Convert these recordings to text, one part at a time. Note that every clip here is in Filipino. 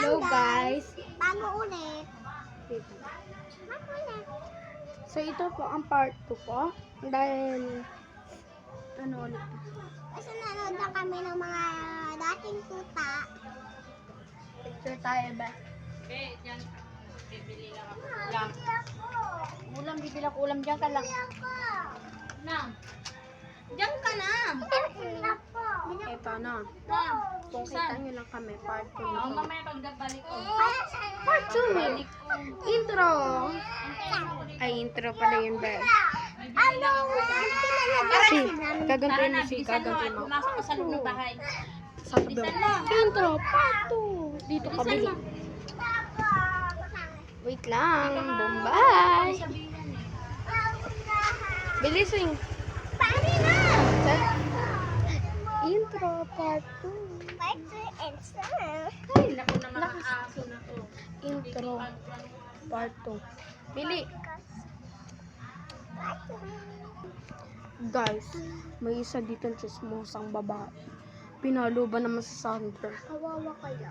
Hello guys. Bago ulit. So ito po ang part 2 po. Dahil ano ulit? Kasi nanood na kami ng mga dating tuta. Picture tayo ba? Okay, dyan. Bibili lang ako. Ulam. Ulam, bibili ako ulam. Dyan ka lang. Na. Dyan ka na. Ito na. Kung kita nyo lang kami, part 2 na. Mamaya pagbalik ko. Part 2. Intro. Ay, intro pala yun ba? Ano? Si, gagantuin mo si, gagantuin mo. Pumasok ko sa loob ng bahay. Sakdo. Intro, part 2. Dito ka bili. Wait lang. Bombay. Bilising. Paano na? Intro, part 2. Part 2 and sir. Ay, naku na mga aso na to. Intro, part 2. Bili. Guys, may isa dito chismosang babae. Pinalo ba naman si Sandra? Kawawa kaya.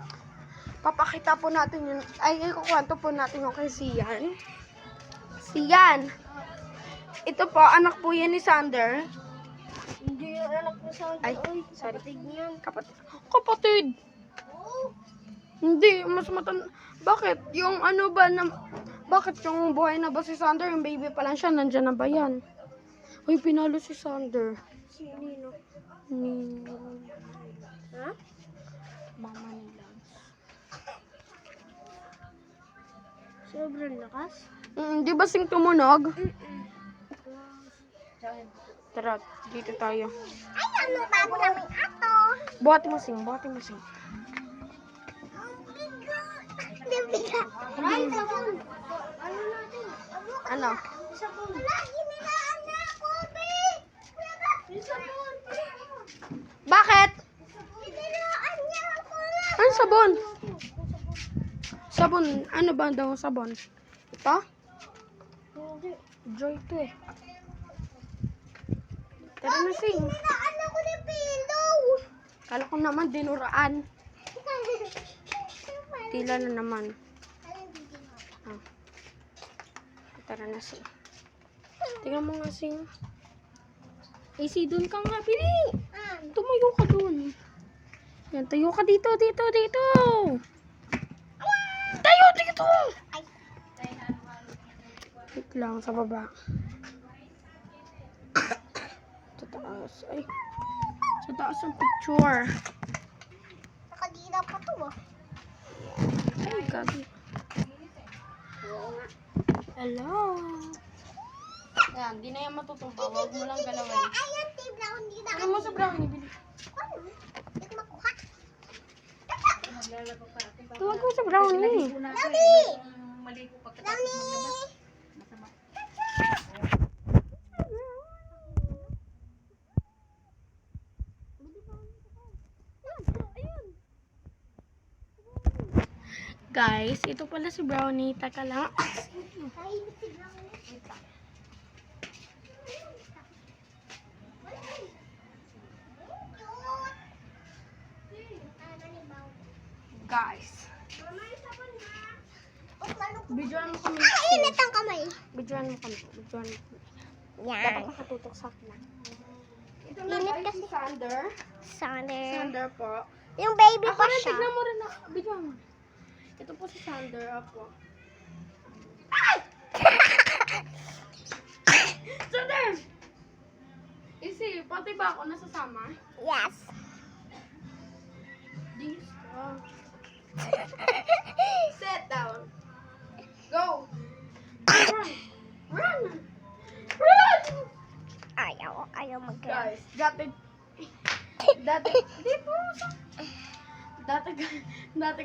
Papakita po natin yun. Ay, ikukwento po natin yung kay Sian. Sian! Ito po, anak po yan ni Sander. Hindi yung anak ko sa Ay, sorry. kapatid niyan. Kapatid! Hindi, mas Bakit? Yung ano ba na... Bakit yung buhay na ba si Sander? Yung baby pa lang siya, nandyan na ba yan? Uy, pinalo si Sander. Sinino? Ni... Ha? Mama nila. Sobrang lakas? Di ba sing tumunog? Tara, dito tayo. Ay, ano bago namin ato? Buhati mo sing, buhati mo sing. Hindi biga. Ay, sabon. Ano natin? Ano? Sabon. Lagi nilaan na ako, be. Sabon. Bakit? Nilaan niya ako na. Ano sabon? Sabon, ano ba daw ang sabon? Ito? Hindi. Joy to eh. Tara na sing. Nilaan ako ni Pillow. Kala ko naman dinuraan. Tila na naman. Ah. Tara na sing. Tingnan mo nga sing. AC, dun ka nga, Pili. Tumayo ka dun. Yan, tayo ka dito, dito. Tayo dito. Wait lang, sa baba. Sa taas. Ay. Sa taas ang picture. Nakadila pa to, ah. Ay, gabi. Hello. Yan, di na yan matutumpa. Huwag mo lang galawin. Ayan, tibla ko hindi na. Ano mo sa brownie, Bili? Hindi ko makuha. Tuwag mo sa brownie. Lami! Maligo pagkatapos maglabas. Masama. Guys, ito pala si Brownie. Taka lang. Tahimik si Brownie. Guys. Bidyoan mo kami. Init ang kamay. Bidyoan mo kami. Dapat Yan. nakatutok sa akin. Ito na Init guys, si Sander. Sander. Sander po. Yung baby Ako pa rin, siya. tignan mo rin ako. Bidyoan mo. Ito po si Sander. Ako. Sander! Isi, pati ba ako nasasama? Yes. This. Sit down. Go. Run. Run. Run. Ayaw Guys, dati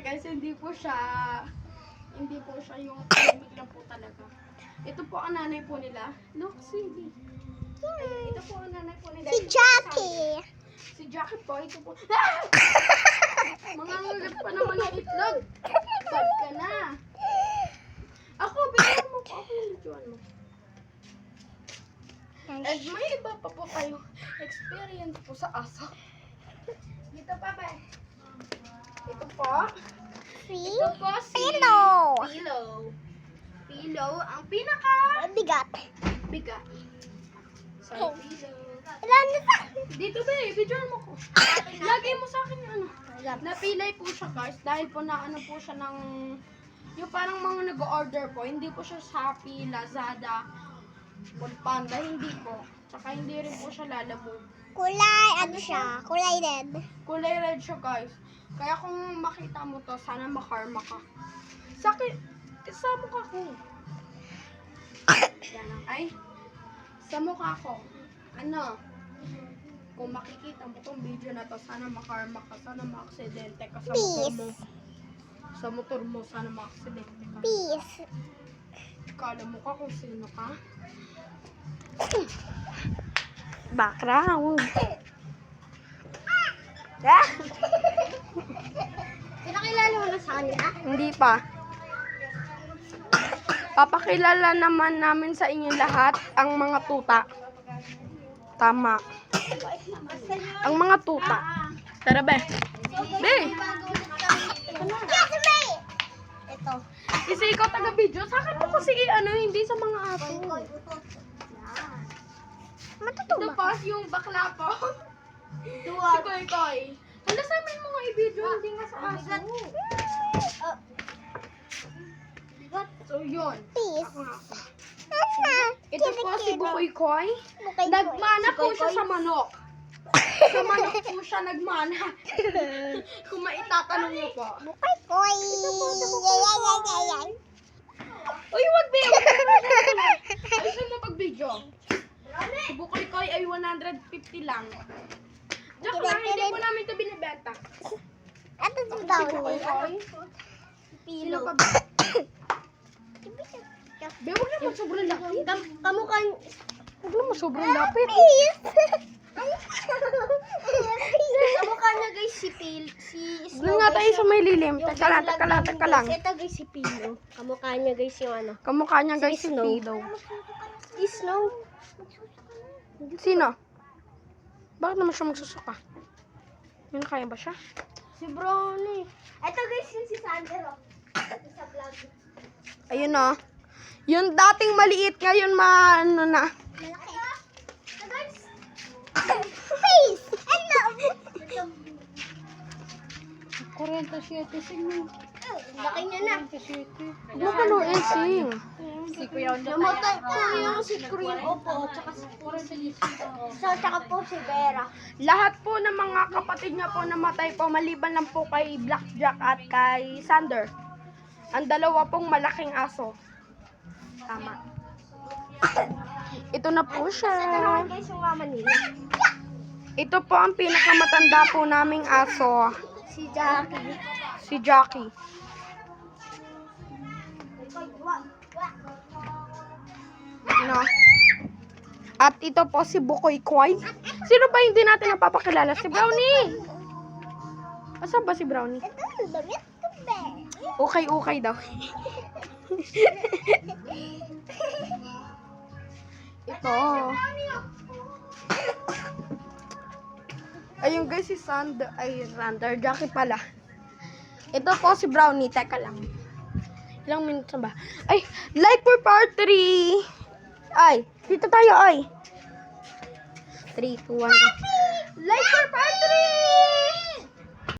guys, hindi po siya yung tahimik lang po talaga. Ito po ang nanay po nila. Look, see. Ito po ang nanay po nila. Si Jackie. Si Jackie po, ito po. Ah! Mga ngulit pa naman ng itlog. Bad ka na. Ako, bigyan mo po ako yung videoan mo. At may iba pa po kayong experience po sa aso. Dito pa ba? Ito po. See? Ito po si Pillow. Pillow, ang pinaka Bigat. bigat. So, Oh. pillow. Ilan na sa? Dito ba video mo ko. Lagay mo sa akin yung ano. Napilay po siya guys dahil po na ano po siya ng yung parang mga nag-order po. Hindi po siya Shopee, Lazada, Foodpanda, hindi po. Tsaka hindi rin po siya Lalamove. Kulay, ano siya? Kulay red. Kulay red siya guys. Kaya kung makita mo to, sana makarma ka. Sa akin, sa mukha ko. Yan ang ay. Sa mukha ko. Ano? Kung makikita mo tong video na to, sana makarma ka. Sana maaksidente ka sa motor mo. Sa motor mo, sana maaksidente ka. Peace. Kala mo ka kung sino ka. Background. Pinakilala mo na sa kanila? Hindi pa. Papakilala naman namin sa inyo lahat ang mga tuta. Tama. Ang mga tuta. Tara, be. Be. Yes, May! Ito. Kasi ikaw taga-video. Sa akin po kasi ano, hindi sa mga aso. Ito Matutuwa. pa yung bakla po. Si Koy Koy. Hala, sa amin mo nga i-video, hindi nga sa aso. So, yun. Peace. Ito po si Bukoy Koy. Bukay ko. Nagmana Si po Koy siya Koy. sa manok. Sa manok po siya nagmana. Kung maitatanong niyo po. Bukay koy. Yay. Uy, wag ba? Ayusin mo pag-video. Si Bukoy Koy ay 150 lang. Joke lang, hindi po namin ito binibenta. Ito si Si daw. Bukoy Koy. Sino pa ba? Be, huwag naman sobrang lapit. Kamukha. Huwag naman sobrang lapit. Peace. Kamukha niya guys si Doon nga tayo sa may lilim. Teka lang. Ito guys si Pino. Kamukha niya guys yung ano. Kamukha niya guys si Snow. Fido. Si Snow. Sino? Bakit naman siya magsusuka? Yun, kaya ba siya? Si Brownie. Ito guys yung si Sander. Sa vlog. Ayun o. Yung dating maliit, ngayon ano na. Malaki. Ito guys. Face. Hello. 47 sing. Laki niya na. Ano ka no, Elsing? Si Kuya Ondo. Namatay po yung si Green Opo. Tsaka tsaka po si Vera. Lahat po ng mga kapatid niya po namatay po, maliban lang po kay Blackjack at kay Sander. Ang dalawa pong malaking aso. Tama. Ito na po siya. Tanongin guys yung mama nila. Ito po ang pinakamatanda po naming aso. Si Jackie. Si Jackie. No. At ito po si Bukoy Koy. Sino ba hindi natin napapakilala? Si Brownie. Asa ba si Brownie? Ito ang damit ko be. Okay daw. Ito. Ayun guys, si Sander. Jackie pala. Ito po si Brownie. Teka lang. Ilang minutes na ba? Ay, like for part 3. Ay, dito tayo ay. 3, 2, 1. Like for part 3!